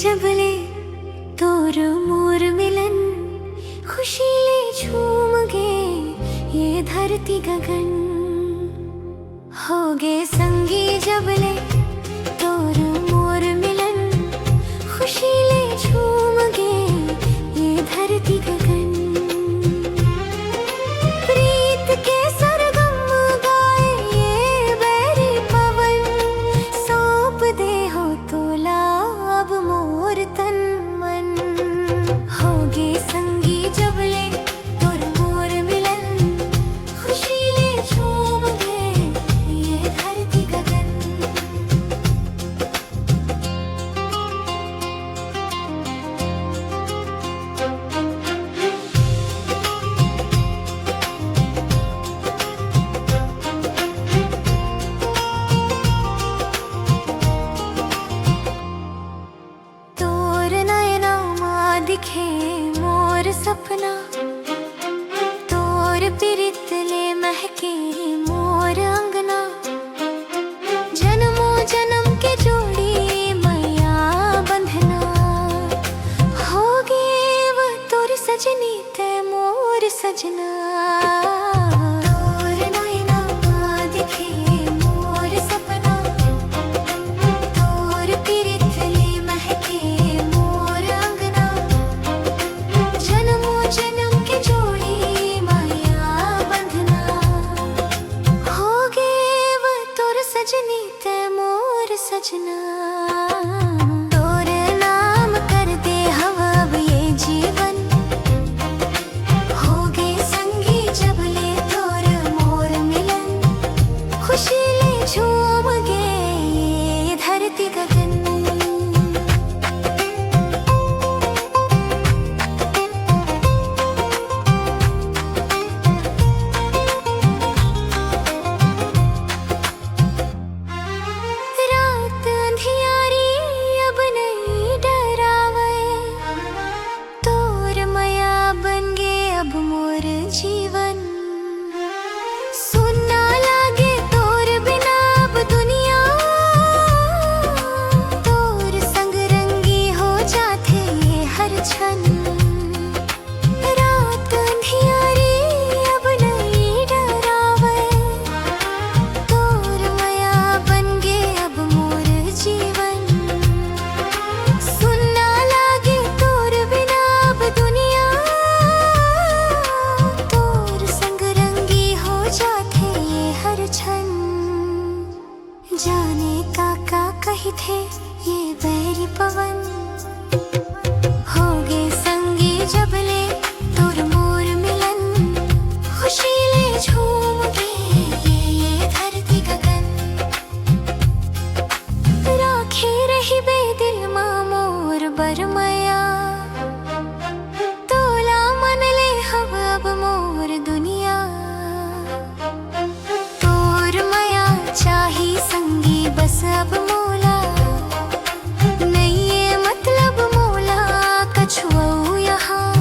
जबले तोर मोर मिलन, खुशी ले झूम गे ये धरती गगन। हो गे संगी जबले तोर मोर मिलन, खुशी ले झूम गे ये धरती गगन। प्रीत के सरगम गाए ये बैरी पवन, सौंप दे हो तोला अब मोर तन मन। हो गे संगी जबले तोर मोर मिलन, खुशी ले झूम गे ये धरती गगन। दिखे मोर सपना, तोर प्रीत ले महके मोर अंगना। जन्मों जन्म के जोड़ी मैया बंधना, हो गे वो तोर सजनी ते मोर सजना। तोर नैना दिखे मोर सपना, तोर प्रीत ले महके मोर अंगना। जन्मों जन्म के जोड़ी माया बंधना, हो गे वो तोर सजनी ते मोर सजना। तोर नाम कर दे हवा अब ये जीवन, हो गे संगी जबले तोर मोर मिलन। खुशी ले झूम गे ये धरती गगन। जीवन सुनना लागे तोर बिना अब दुनिया, तोर संग रंगी हो जाते ये हर क्षण। रात अंधियारी अब नहीं डरावे, तोर माया बन गे अब मोर जीवन। सुनना लागे तोर बिना अब दुनिया, जाने काका कही थे ये बैरी पवन। हो गे संगी जबले तोर मोर मिलन, खुशी ले झूम गे ये धरती गगन। राखे रही बेदिल मां मोर बरमया, तोला मन ले हव अब मोर दुनिया। चाही संगी बस अब मोला, नहीं ये मतलब मोला कछुआ यहाँ।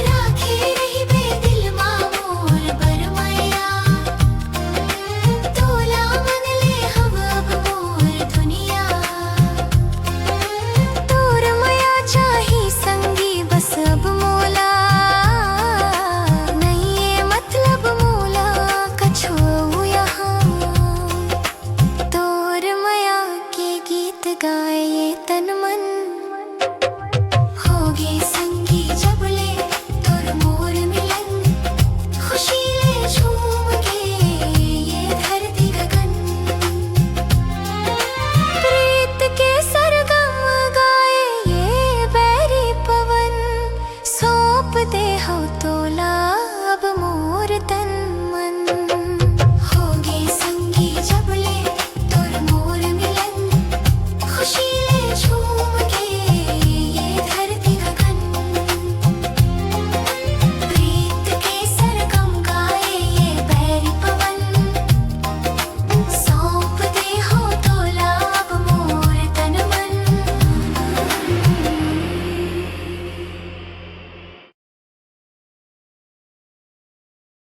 राखे रही बेदिल मां मोर बरमया, तोला मन ले हव अब मोर दुनिया। तोर मया चाही संगी बस अब मोला, नहीं ये मतलब मोला कछुआ। गाए ये तन मन, हो गे संगी जबले तोर मोर मिलन। खुशी ले झूम गे ये धरती गगन। प्रीत के सरगम गाए ये बैरी पवन, सौंप दे हो तोला अब मोर तन।